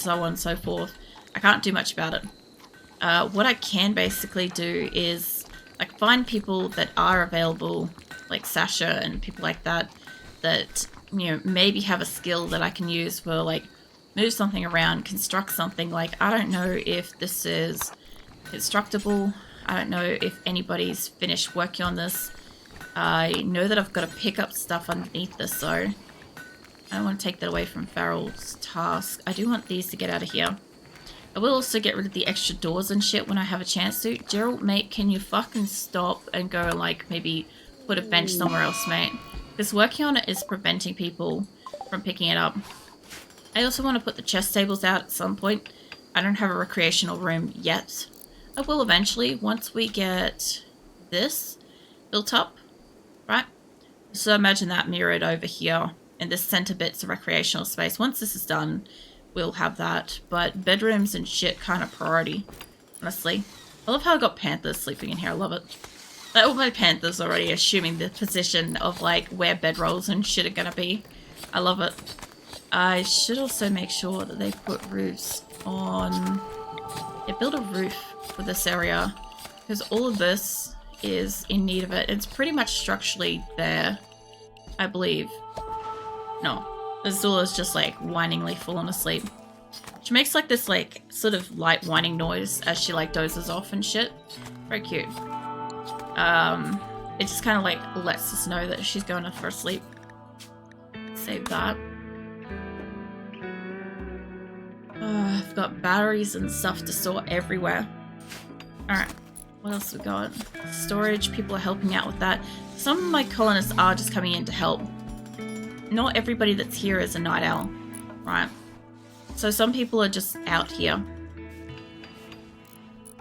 so on and so forth. I can't do much about it. What I can basically do is like find people that are available, like Sasha and people like that, that, you know, maybe have a skill that I can use for like move something around, construct something. Like, I don't know if this is constructible. I don't know if anybody's finished working on this. I know that I've got to pick up stuff underneath this, so I don't want to take that away from Farrell's task. I do want these to get out of here. I will also get rid of the extra doors and shit when I have a chance to. Gerald, mate, can you fucking stop and go, like, maybe put a bench somewhere else, mate? Because working on it is preventing people from picking it up. I also want to put the chess tables out at some point. I don't have a recreational room yet. I will eventually, once we get this built up, right? So imagine that mirrored over here, and this center bit's a recreational space. Once this is done, we'll have that, but bedrooms and shit kind of priority, honestly. I love how I got panthers sleeping in here. I love it. Like, all my panthers already assuming the position of like where bedrolls and shit are gonna be. I love it. I should also make sure that they put roofs on. They build a roof for this area because all of this is in need of it. It's pretty much structurally there, I believe. No. Azula's just like whiningly fallen asleep. She makes like this like sort of light whining noise as she like dozes off and shit. Very cute. It just kind of like lets us know that she's going off for sleep. Save that. Oh, I've got batteries and stuff to store everywhere. Alright, what else we got? Storage, people are helping out with that. Some of my colonists are just coming in to help. Not everybody that's here is a night owl, right? So some people are just out here.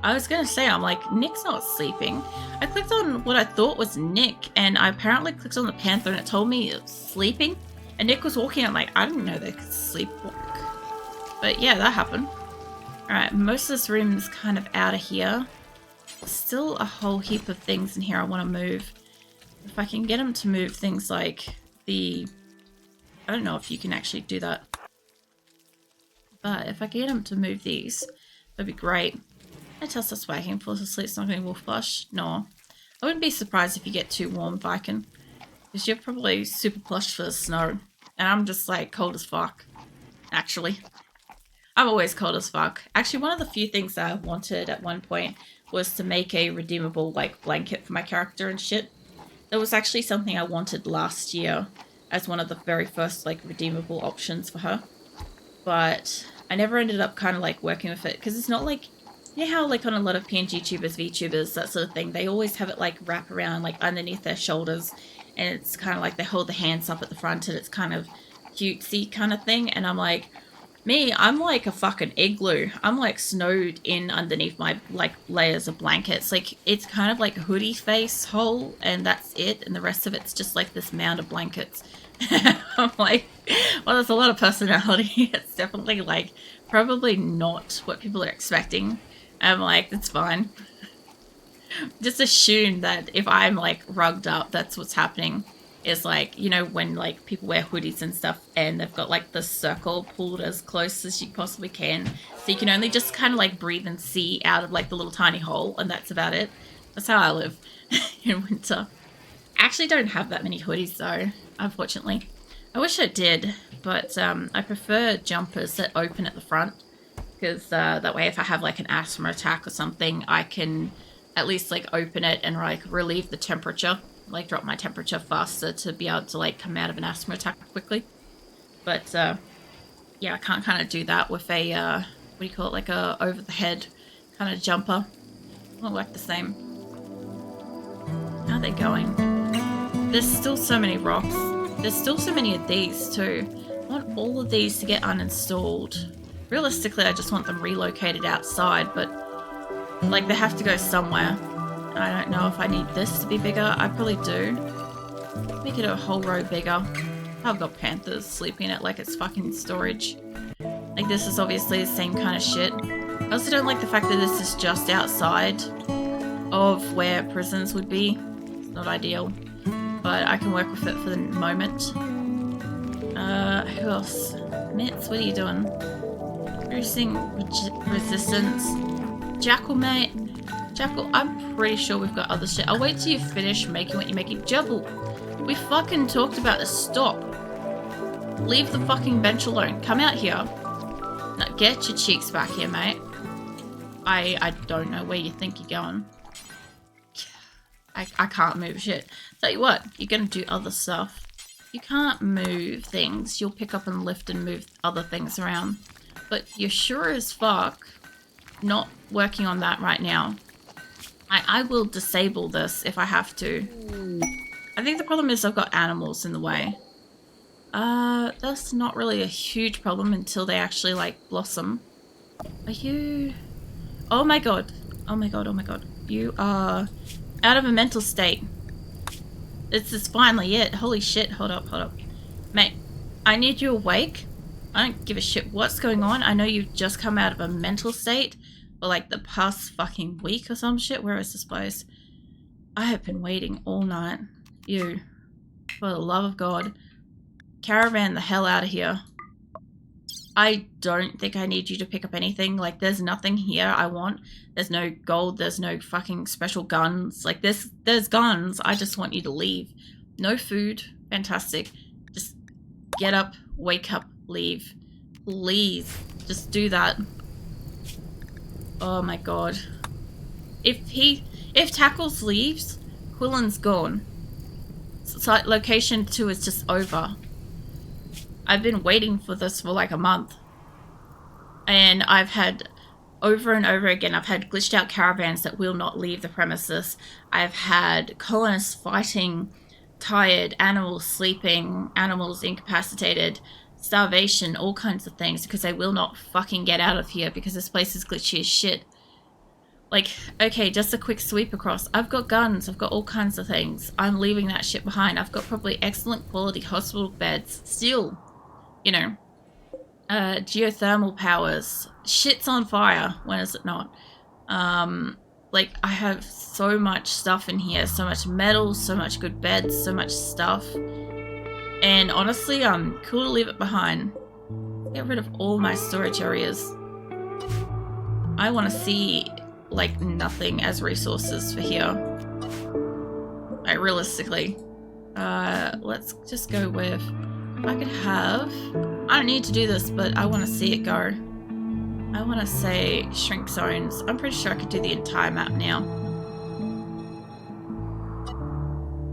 I was gonna say, I'm like, Nick's not sleeping. I clicked on what I thought was Nick, and I apparently clicked on the panther and it told me it was sleeping. And Nick was walking, I'm like, I didn't know they could sleepwalk. But yeah, that happened. Alright, most of this room is kind of out of here. Still a whole heap of things in here I want to move. If I can get them to move things like the... I don't know if you can actually do that. But if I get him to move these, that'd be great. I tell us wagging, falls asleep, snorkeling, wolf plush. No. I wouldn't be surprised if you get too warm, Viking. Because you're probably super plush for the snow. And I'm just like cold as fuck. Actually. I'm always cold as fuck. Actually, one of the few things that I wanted at one point was to make a redeemable like blanket for my character and shit. That was actually something I wanted last year as one of the very first like redeemable options for her. But I never ended up kind of like working with it because it's not like, you know how like on a lot of PNG tubers, VTubers, that sort of thing, they always have it like wrap around like underneath their shoulders and it's kind of like they hold the hands up at the front and it's kind of cutesy kind of thing. And I'm like, me, I'm like a fucking igloo. I'm like snowed in underneath my like layers of blankets. Like it's kind of like a hoodie face hole and that's it. And the rest of it's just like this mound of blankets. I'm like, well, there's a lot of personality. It's definitely like probably not what people are expecting. I'm like, that's fine. Just assume that if I'm like rugged up, that's what's happening. Is like, you know, when like people wear hoodies and stuff and they've got like the circle pulled as close as you possibly can. So you can only just kind of like breathe and see out of like the little tiny hole and that's about it. That's how I live in winter. I actually don't have that many hoodies though, unfortunately. I wish I did, but I prefer jumpers that open at the front because that way if I have like an asthma attack or something, I can at least like open it and like relieve the temperature. Like drop my temperature faster to be able to like come out of an asthma attack quickly. But yeah, I can't kind of do that with a what do you call it, like a over the head kind of jumper. It won't work the same. How are they going? There's still so many rocks. There's still so many of these too. I want all of these to get uninstalled. Realistically, I just want them relocated outside, but like they have to go somewhere. I don't know if I need this to be bigger. I probably do. Make it a whole row bigger. I've got panthers sleeping in it like it's fucking storage. Like this is obviously the same kind of shit. I also don't like the fact that this is just outside of where prisons would be. It's not ideal. But I can work with it for the moment. Who else? Mitz, what are you doing? Reducing resistance. Jackal, mate. Jackal, I'm pretty sure we've got other shit. I'll wait till you finish making what you're making. Jackal, we fucking talked about this. Stop. Leave the fucking bench alone. Come out here. Now get your cheeks back here, mate. I don't know where you think you're going. I can't move shit. Tell you what, you're gonna do other stuff. You can't move things. You'll pick up and lift and move other things around. But you're sure as fuck not working on that right now. I will disable this if I have to. I think the problem is I've got animals in the way. That's not really a huge problem until they actually, like, blossom. Are you... Oh my god. Oh my god, oh my god. You are out of a mental state. This is finally it. Holy shit, hold up. Mate, I need you awake. I don't give a shit what's going on. I know you've just come out of a mental state for like the past fucking week or some shit. Where is this place? I have been waiting all night. You, for the love of God, caravan the hell out of here. I don't think I need you to pick up anything. Like, there's nothing here I want. There's no gold. There's no fucking special guns. Like, there's guns. I just want you to leave. No food. Fantastic. Just get up, wake up, leave. Please. Just do that. Oh my god. If Tackles leaves, Quillin's gone. Site location 2 is just over. I've been waiting for this for like a month. And I've had, over and over again, I've had glitched out caravans that will not leave the premises. I've had colonists fighting, tired, animals sleeping, animals incapacitated, starvation, all kinds of things because they will not fucking get out of here because this place is glitchy as shit. Like, okay, just a quick sweep across. I've got guns, I've got all kinds of things. I'm leaving that shit behind. I've got probably excellent quality hospital beds. Still, you know, geothermal powers. Shit's on fire. When is it not? Like, I have so much stuff in here. So much metal, so much good beds, so much stuff. And honestly, cool to leave it behind. Get rid of all my storage areas. I want to see, like, nothing as resources for here. Like, realistically. Let's just go with... If I could have... I don't need to do this, but I want to see it go. I want to say shrink zones. I'm pretty sure I could do the entire map now.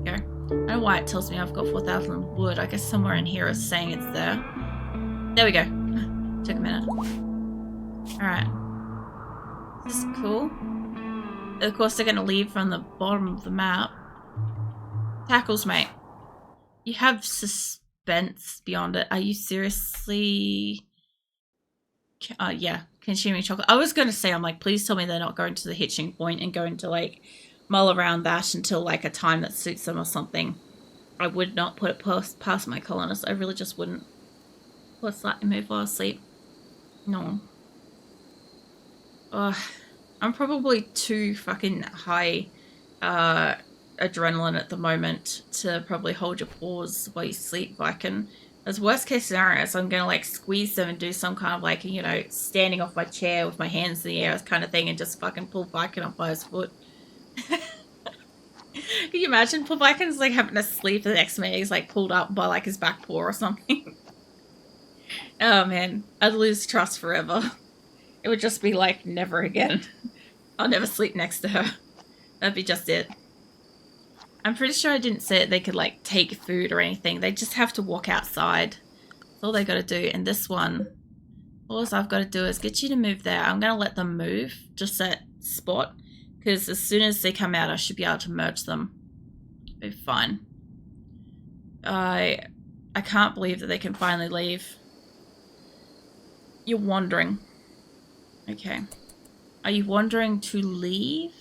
Go. I don't know why it tells me I've got 4,000 wood. I guess somewhere in here is saying it's there. There we go. Took a minute. Alright. This is cool. Of course, they're going to leave from the bottom of the map. Tackles, mate. You have suspense beyond it. Are you seriously... yeah, consuming chocolate. I was going to say, I'm like, please tell me they're not going to the hitching point and going to, like, mull around that until, like, a time that suits them or something. I would not put it past my colonists. I really just wouldn't. Let's let them move while asleep. No. I'm probably too fucking high adrenaline at the moment to probably hold your paws while you sleep. But I can, as worst case scenario, so I'm gonna like squeeze them and do some kind of like, you know, standing off my chair with my hands in the air kind of thing and just fucking pull Viking up by his foot. Can you imagine? Poor Viking's like having to sleep the next minute. He's like pulled up by like his back paw or something. Oh man, I'd lose trust forever. It would just be like, never again. I'll never sleep next to her. That'd be just it. I'm pretty sure I didn't say it. They could like take food or anything. They just have to walk outside. That's all they got to do. And this one, all I've got to do is get you to move there. I'm going to let them move just that spot. Because as soon as they come out, I should be able to merge them. Be fine. I can't believe that they can finally leave. You're wandering. Okay. Are you wandering to leave?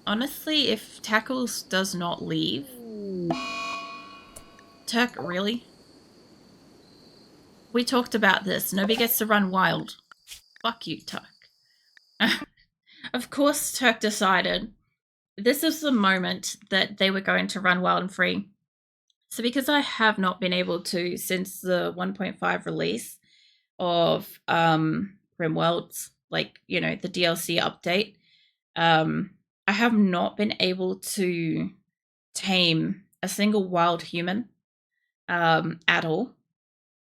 Honestly, if Tackles does not leave... Turk, really? We talked about this. Nobody gets to run wild. Fuck you, Turk. Of course, Turk decided this is the moment that they were going to run wild and free. So because I have not been able to since the 1.5 release, of RimWorld's, like, you know, the DLC update, I have not been able to tame a single wild human at all.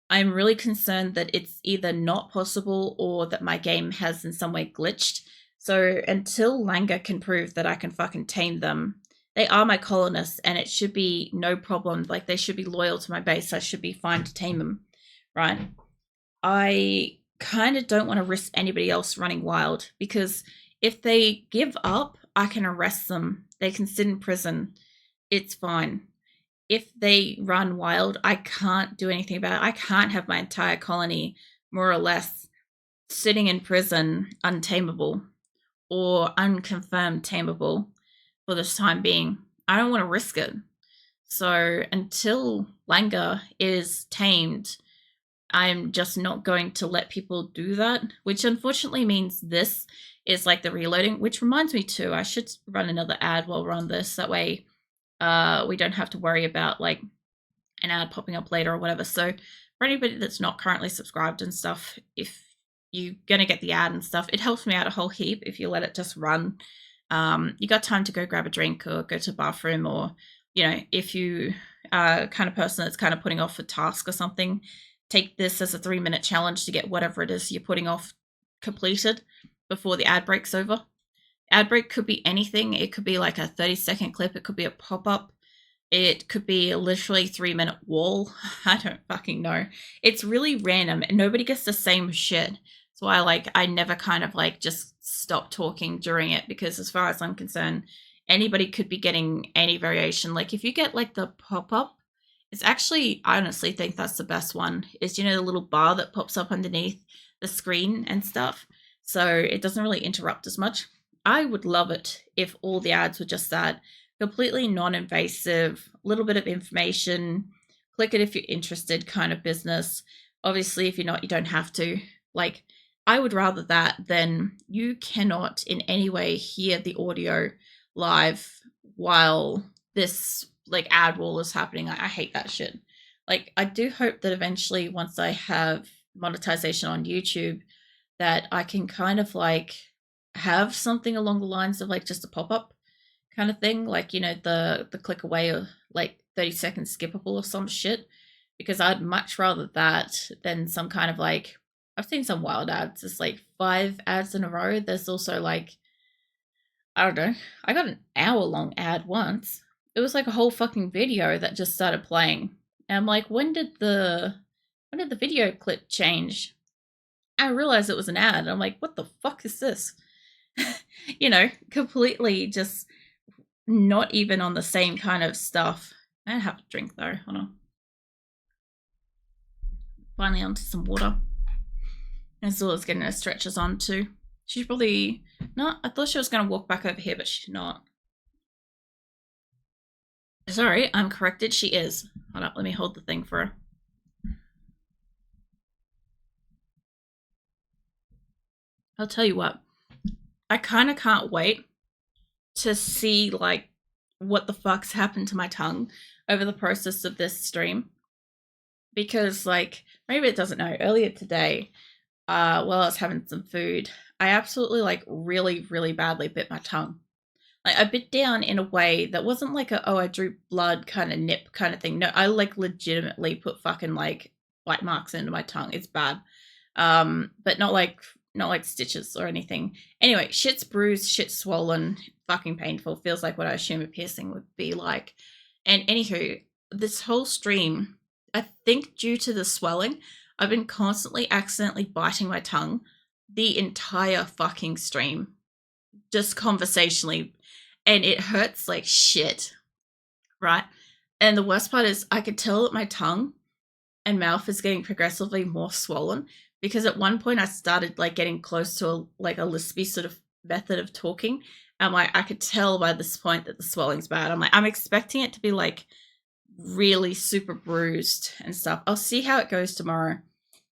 I'm really concerned that it's either not possible or that my game has in some way glitched. So until Langer can prove that I can fucking tame them, they are my colonists and it should be no problem. Like, they should be loyal to my base. I should be fine to tame them, right? I kind of don't want to risk anybody else running wild, because if they give up, I can arrest them. They can sit in prison. It's fine. If they run wild, I can't do anything about it. I can't have my entire colony, more or less, sitting in prison untamable or unconfirmed tameable for this time being. I don't want to risk it. So until Langer is tamed, I'm just not going to let people do that, which unfortunately means this is like the reloading, which reminds me too, I should run another ad while we're on this. That way we don't have to worry about like an ad popping up later or whatever. So for anybody that's not currently subscribed and stuff, if you're going to get the ad and stuff, it helps me out a whole heap if you let it just run. You got time to go grab a drink or go to the bathroom, or, you know, if you are kind of person that's kind of putting off a task or something, take this as a 3-minute challenge to get whatever it is you're putting off completed before the ad break's over. Ad break could be anything. It could be like a 30-second clip. It could be a pop-up. It could be a literally 3-minute wall. I don't fucking know. It's really random and nobody gets the same shit. So I never kind of like just stop talking during it, because as far as I'm concerned, anybody could be getting any variation. Like if you get like the pop-up, it's actually, I honestly think that's the best one, is, you know, the little bar that pops up underneath the screen and stuff. So it doesn't really interrupt as much. I would love it if all the ads were just that, completely non-invasive, little bit of information, click it if you're interested kind of business. Obviously, if you're not, you don't have to. Like, I would rather that than you cannot in any way hear the audio live while this like ad wall is happening. I hate that shit. Like, I do hope that eventually, once I have monetization on YouTube, that I can kind of like have something along the lines of like just a pop-up kind of thing, like, you know, the click away or like 30-second skippable or some shit, because I'd much rather that than some kind of like, I've seen some wild ads. It's like 5 ads in a row. There's also like, I don't know, I got an hour-long ad once. It was like a whole fucking video that just started playing. And I'm like, when did the video clip change? I realized it was an ad. I'm like, what the fuck is this? You know, completely just not even on the same kind of stuff. I have a drink though. Hold on. Finally onto some water. Azula's getting her stretchers on too. She's probably not. I thought she was going to walk back over here, but she's not. Sorry, I'm corrected. She is. Hold up, let me hold the thing for her. I'll tell you what. I kind of can't wait to see like what the fuck's happened to my tongue over the process of this stream, because like, maybe it doesn't know, earlier today while I was having some food, I absolutely like really badly bit my tongue. Like, I bit down in a way that wasn't like a, oh, I drew blood kind of nip kind of thing. No, I like legitimately put fucking like bite marks into my tongue. It's bad. But not like stitches or anything. Anyway, shit's bruised, shit's swollen, fucking painful. Feels like what I assume a piercing would be like. And anywho, this whole stream, I think due to the swelling, I've been constantly accidentally biting my tongue the entire fucking stream. Just conversationally. And it hurts like shit. Right? And the worst part is I could tell that my tongue and mouth is getting progressively more swollen, because at one point I started like getting close to a lispy sort of method of talking. And I could tell by this point that the swelling's bad. I'm like, I'm expecting it to be like really super bruised and stuff. I'll see how it goes tomorrow.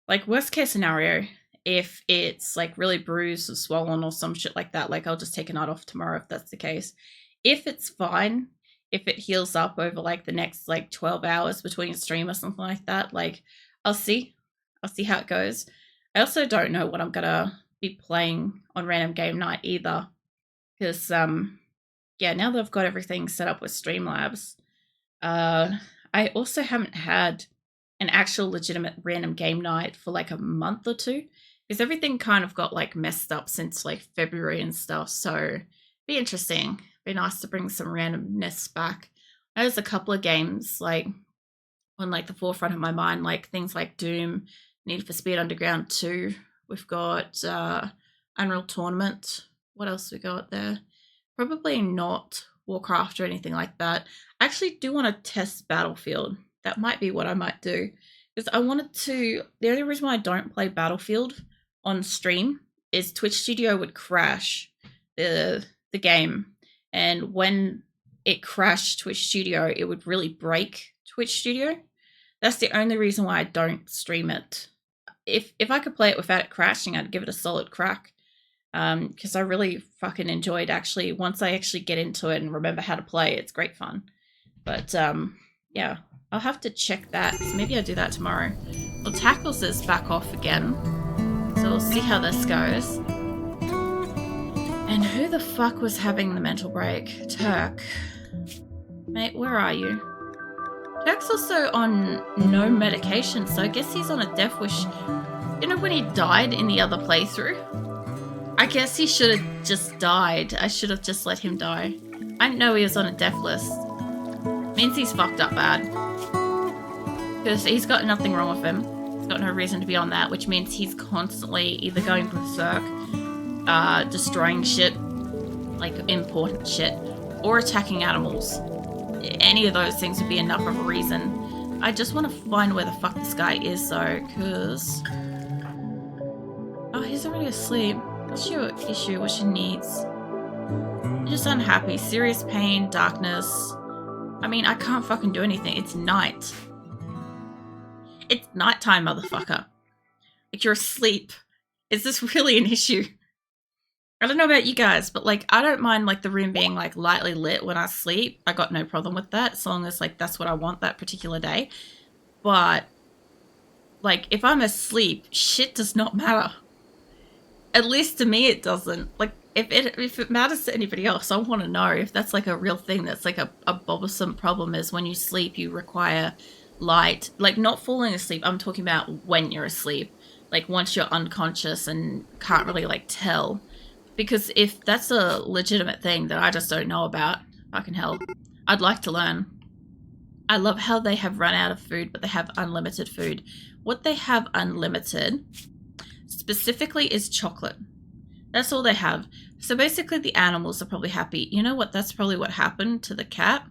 Like, worst case scenario, if it's like really bruised or swollen or some shit like that, like I'll just take a night off tomorrow if that's the case. If it's fine, if it heals up over like the next like 12 hours between a stream or something like that, like I'll see how it goes. I also don't know what I'm gonna be playing on random game night either. Because, yeah, now that I've got everything set up with Streamlabs, I also haven't had an actual legitimate random game night for like a month or two. Because everything kind of got like messed up since like February and stuff. So, be interesting. Be nice to bring some randomness back. There's a couple of games like on like the forefront of my mind, like things like Doom, Need for Speed Underground 2. We've got Unreal Tournament. What else we got there? Probably not Warcraft or anything like that. I actually do want to test Battlefield. That might be what I might do. Because I wanted to... The only reason why I don't play Battlefield on stream is Twitch Studio would crash the game. And when it crashed Twitch Studio, it would really break Twitch Studio. That's the only reason why I don't stream it. If I could play it without it crashing, I'd give it a solid crack. Because I really fucking enjoyed actually, once I actually get into it and remember how to play, it's great fun. But yeah, I'll have to check that. So maybe I'll do that tomorrow. Well, Tackles is back off again. So we'll see how this goes. And who the fuck was having the mental break? Turk. Mate, where are you? Turk's also on no medication, so I guess he's on a death wish. You know when he died in the other playthrough? I guess he should have just died. I should have just let him die. I didn't know he was on a death list. Means he's fucked up bad. Because he's got nothing wrong with him. He's got no reason to be on that, which means he's constantly either going berserk, destroying shit, like important shit, or attacking animals. Any of those things would be enough of a reason. I just want to find where the fuck this guy is though, because... Oh, he's already asleep. What's your issue? What's your needs? You're just unhappy. Serious pain, darkness. I mean, I can't fucking do anything. It's night. It's nighttime, motherfucker. Like, you're asleep. Is this really an issue? I don't know about you guys, but like, I don't mind like the room being like lightly lit when I sleep. I got no problem with that, as long as like that's what I want that particular day. But like, if I'm asleep, shit does not matter. At least to me, it doesn't. Like, if it matters to anybody else, I want to know if that's like a real thing. That's like a bothersome problem. Is when you sleep, you require light. Like, not falling asleep. I'm talking about when you're asleep. Like once you're unconscious and can't really like tell. Because if that's a legitimate thing that I just don't know about, fucking hell, I'd like to learn. I love how they have run out of food, but they have unlimited food. What they have unlimited specifically is chocolate. That's all they have. So basically the animals are probably happy. You know what? That's probably what happened to the cat.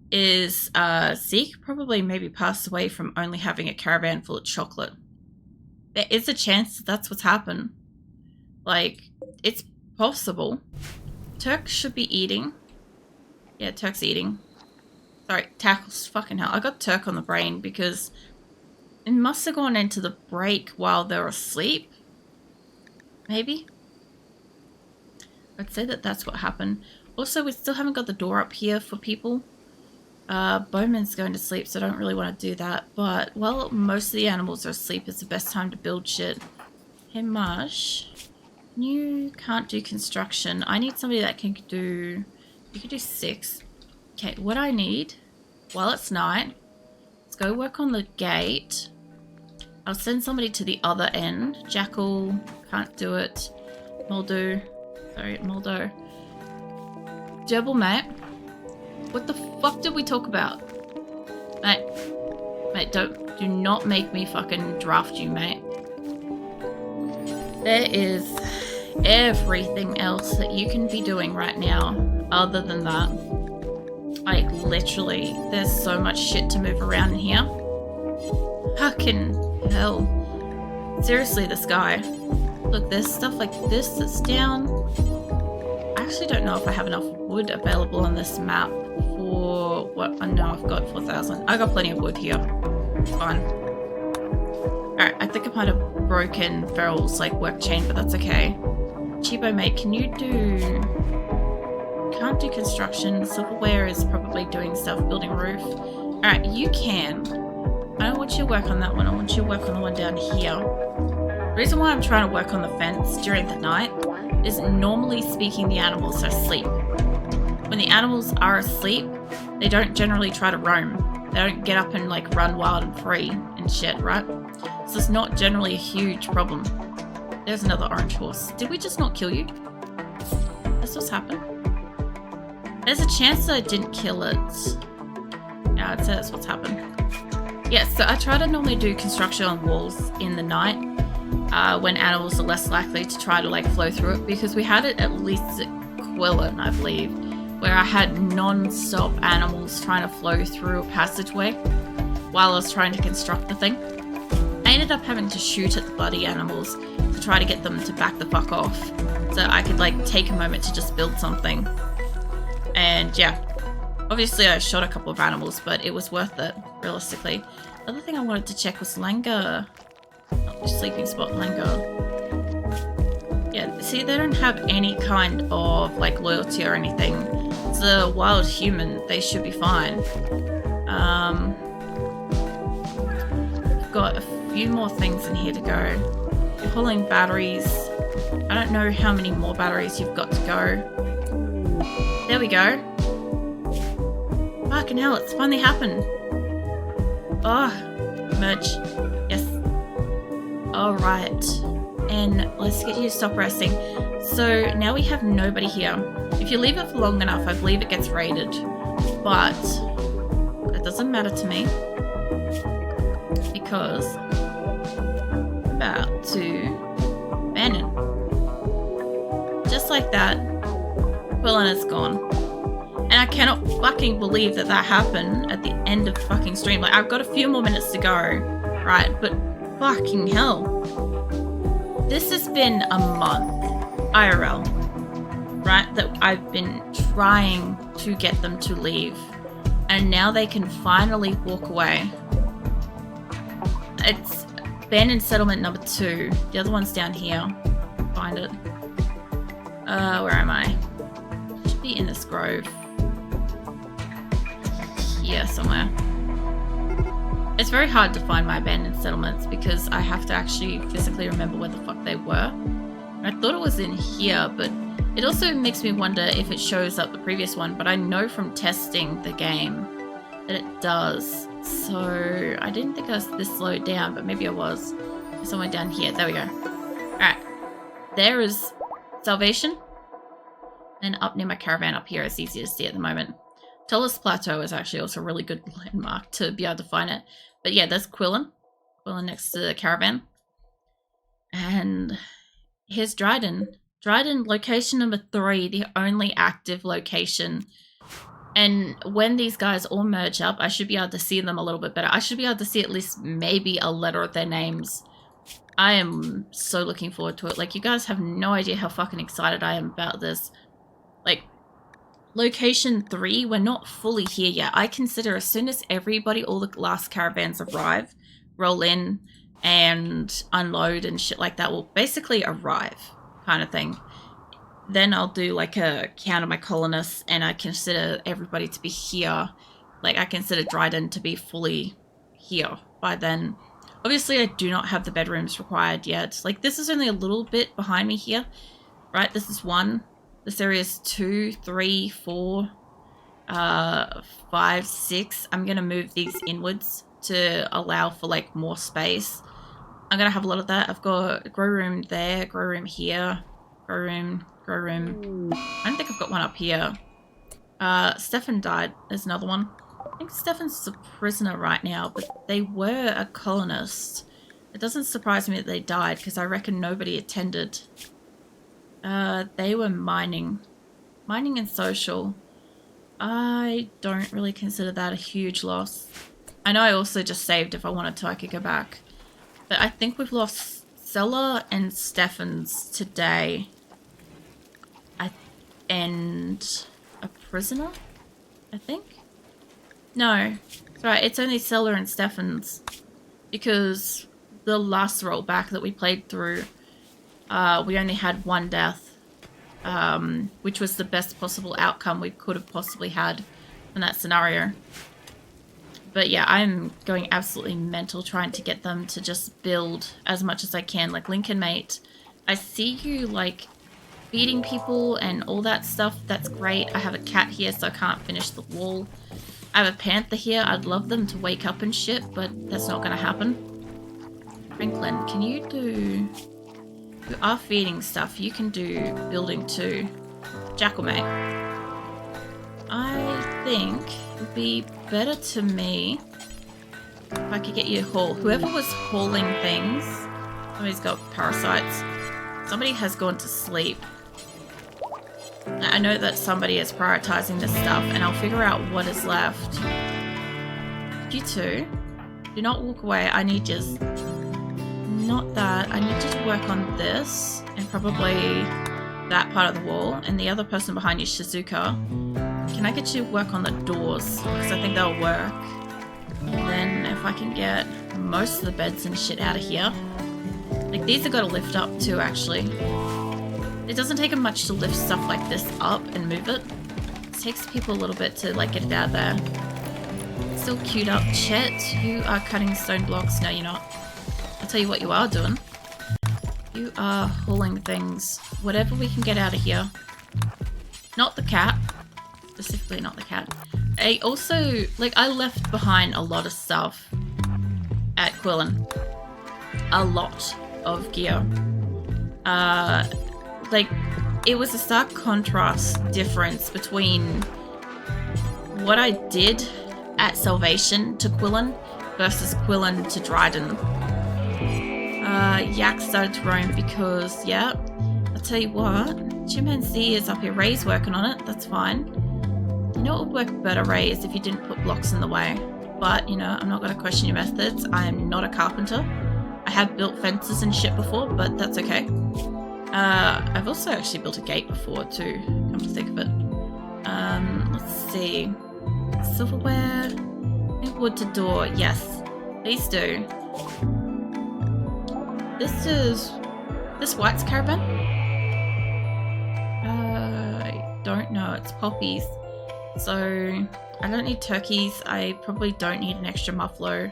Is Zeke probably maybe passed away from only having a caravan full of chocolate. There is a chance that that's what's happened. Like, it's possible. Turk should be eating. Yeah, Turk's eating. Sorry, Tackles. Fucking hell. I got Turk on the brain because it must have gone into the break while they're asleep. Maybe. I'd say that that's what happened. Also, we still haven't got the door up here for people. Bowman's going to sleep, so I don't really want to do that. But, well, most of the animals are asleep. It's the best time to build shit. Hey, Marsh. You can't do construction. I need somebody that can do... You can do 6. Okay, what I need, while it's night, let's go work on the gate. I'll send somebody to the other end. Jackal, can't do it. Moldo. Sorry, Moldo. Gerbil, mate. What the fuck did we talk about? Mate, do not make me fucking draft you, mate. There is everything else that you can be doing right now other than that. Like, literally, there's so much shit to move around in here. Fucking hell. Seriously, this guy. Look, there's stuff like this that's down. I actually don't know if I have enough wood available on this map for what I know I've got 4,000. I got plenty of wood here. It's fine. Alright, I think I might have broken Feral's like work chain, but that's okay. Cheapo mate, can you do... Can't do construction. Silverware is probably doing stuff, building roof. Alright, you can. I don't want you to work on that one. I want you to work on the one down here. reason why I'm trying to work on the fence during the night is normally speaking the animals are asleep. When the animals are asleep, they don't generally try to roam. They don't get up and like run wild and free and shit, right? So it's not generally a huge problem. There's another orange horse. Did we just not kill you? That's what's happened. There's a chance that I didn't kill it. Yeah, I'd say that's what's happened. Yeah, so I try to normally do construction on walls in the night when animals are less likely to try to like flow through it, because we had it at least at Qulin, I believe, where I had non-stop animals trying to flow through a passageway while I was trying to construct the thing. I ended up having to shoot at the bloody animals to try to get them to back the fuck off so I could like take a moment to just build something. And yeah, obviously I shot a couple of animals, but it was worth it, realistically. The other thing I wanted to check was Langer. Oh, sleeping spot, Langer. Yeah, see, they don't have any kind of like loyalty or anything. It's a wild human, they should be fine. I've got a few more things in here to go. You're hauling batteries. I don't know how many more batteries you've got to go. There we go. Fucking hell, it's finally happened. Oh, merge. Yes. Alright. And let's get you to stop resting. So now we have nobody here. If you leave it for long enough, I believe it gets raided. But it doesn't matter to me, because I'm about to ban it. Just like that, Qulin is gone. And I cannot fucking believe that that happened at the end of fucking stream. Like, I've got a few more minutes to go, right? But fucking hell. This has been a month, IRL, right? That I've been trying to get them to leave. And now they can finally walk away. It's abandoned settlement number 2. The other one's down here. Find it. Where am I? Should be in this grove. Here somewhere. It's very hard to find my abandoned settlements because I have to actually physically remember where the fuck they were. And I thought it was in here, but it also makes me wonder if it shows up the previous one, but I know from testing the game that it does. So I didn't think I was this slowed down, but maybe I was. Somewhere down here. There we go. Alright. There is Salvation. And up near my caravan up here is easy to see at the moment. Tallest Plateau is actually also a really good landmark to be able to find it. But yeah, there's Qulin. Qulin next to the caravan. And here's Dryden. Dryden, location number 3, the only active location. And when these guys all merge up, I should be able to see them a little bit better. I should be able to see at least maybe a letter of their names. I am so looking forward to it. Like, you guys have no idea how fucking excited I am about this. Like, location 3, we're not fully here yet. I consider as soon as everybody, all the last caravans arrive, roll in and unload and shit like that, will basically arrive kind of thing. Then I'll do like a count of my colonists, and I consider everybody to be here. Like, I consider Dryden to be fully here by then. Obviously, I do not have the bedrooms required yet. Like, this is only a little bit behind me here, right? This is 1. This area is 2, 3, 4, 5, 6. I'm going to move these inwards to allow for, like, more space. I'm going to have a lot of that. I've got a grow room there, grow room here, grow room, grow room. I don't think I've got one up here. Stefan died. There's another one. I think Stefan's a prisoner right now, but they were a colonist. It doesn't surprise me that they died, because I reckon nobody attended. They were mining. Mining and social. I don't really consider that a huge loss. I know I also just saved. If I wanted to, I could go back. But I think we've lost Sella and Stefan's today. And a prisoner, I think? No. It's right, it's only Sella and Stefan's. Because the last rollback that we played through, we only had 1 death, which was the best possible outcome we could have possibly had in that scenario. But yeah, I'm going absolutely mental trying to get them to just build as much as I can. Like, Lincoln Mate, I see you, like, feeding people and all that stuff. That's great. I have a cat here, so I can't finish the wall. I have a panther here. I'd love them to wake up and shit, but that's not going to happen. Franklin, can you do... You are feeding stuff. You can do building too. Jackalmate. I think it would be better to me if I could get you to haul. Whoever was hauling things... Somebody's got parasites. Somebody has gone to sleep. I know that somebody is prioritizing this stuff, and I'll figure out what is left. You two, do not walk away. I need you... Not that. I need you to work on this, and probably that part of the wall. And the other person behind you, Shizuka. Can I get you to work on the doors? Because I think they'll work. And then if I can get most of the beds and shit out of here. Like, these have got to lift up too, actually. It doesn't take them much to lift stuff like this up and move it. It takes people a little bit to, like, get it out of there. Still queued up. Chet, you are cutting stone blocks. No, you're not. I'll tell you what you are doing. You are hauling things. Whatever we can get out of here. Not the cat. Specifically not the cat. I also, like, I left behind a lot of stuff at Qulin. A lot of gear. Like, it was a stark contrast difference between what I did at Salvation to Qulin versus Qulin to Dryden. Yak started to roam because, yeah, I'll tell you what, Chimpanzee is up here. Ray's working on it, that's fine. You know what would work better, Ray, is if you didn't put blocks in the way. But, you know, I'm not going to question your methods. I am not a carpenter. I have built fences and shit before, but that's okay. I've also actually built a gate before too, come to think of it. Let's see. Silverware. Wood to door. Yes, please do. This White's caravan? I don't know. It's poppies. So I don't need turkeys. I probably don't need an extra muffalo.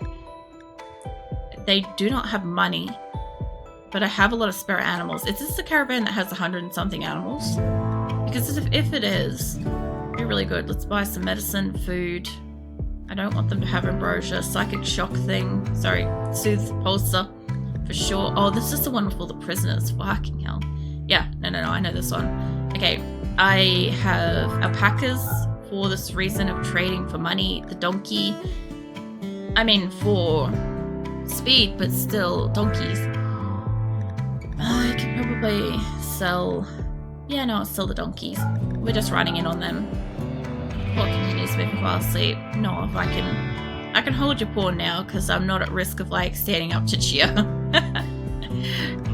They do not have money, but I have a lot of spare animals. Is this the caravan that has 100 and something animals? Because if it is, it'd be really good. Let's buy some medicine, food. I don't want them to have ambrosia. Psychic shock thing. Sorry, soothe pulsar for sure. Oh, this is the one with all the prisoners. Fucking hell. Yeah, no, I know this one. Okay, I have alpacas for this reason of trading for money. The donkey, I mean for speed, but still donkeys. I could probably sell... Yeah, no, I'll sell the donkeys. We're just riding in on them. What continues moving while asleep? No, if I can hold your paw now because I'm not at risk of like standing up to cheer.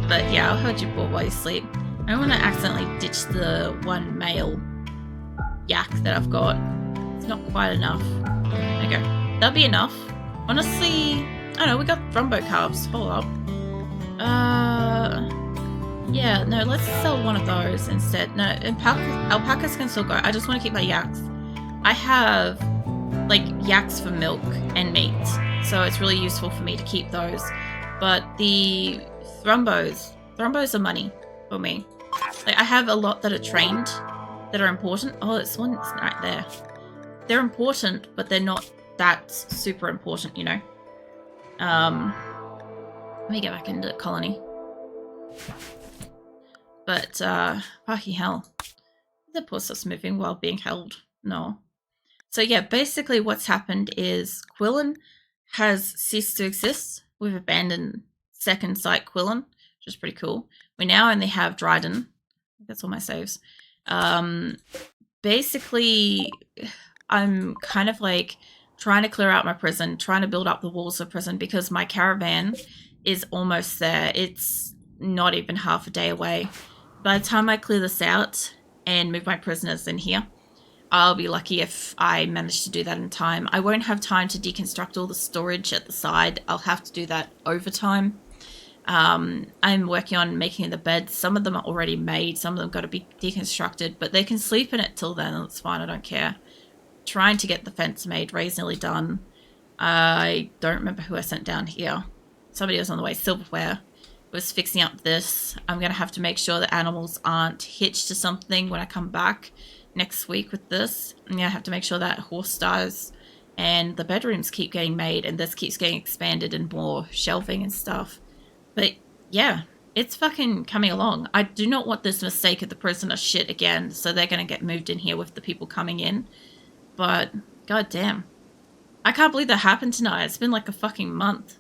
But yeah, I'll hold your paw while you sleep. I don't want to accidentally ditch the one male yak that I've got. It's not quite enough. There you go. That'll be enough. Honestly, I don't know, we got Rumbo calves. Hold up. Yeah, no, let's sell one of those instead. No, alpacas can still go. I just want to keep my yaks. I have, like, yaks for milk and meat, so it's really useful for me to keep those. But the thrumbos are money for me. Like, I have a lot that are trained, that are important. Oh, this one's right there. They're important, but they're not that super important, you know? Let me get back into colony. But, fucking hell. The poor stuff's moving while being held. No. So yeah, basically what's happened is Qulin has ceased to exist. We've abandoned second site Qulin, which is pretty cool. We now only have Dryden. That's all my saves. Basically, I'm kind of like trying to clear out my prison, trying to build up the walls of prison because my caravan is almost there. It's not even half a day away. By the time I clear this out and move my prisoners in here, I'll be lucky if I manage to do that in time. I won't have time to deconstruct all the storage at the side. I'll have to do that over time. I'm working on making the beds. Some of them are already made. Some of them got to be deconstructed, but they can sleep in it till then. That's fine. I don't care. Trying to get the fence made. Ray's nearly done. I don't remember who I sent down here. Somebody was on the way. Silverware was fixing up this. I'm going to have to make sure that animals aren't hitched to something when I come back next week with this. I'm going to have to make sure that horse dies and the bedrooms keep getting made and this keeps getting expanded and more shelving and stuff. But yeah, it's fucking coming along. I do not want this mistake of the prisoner shit again, so they're going to get moved in here with the people coming in. But goddamn, I can't believe that happened tonight. It's been like a fucking month.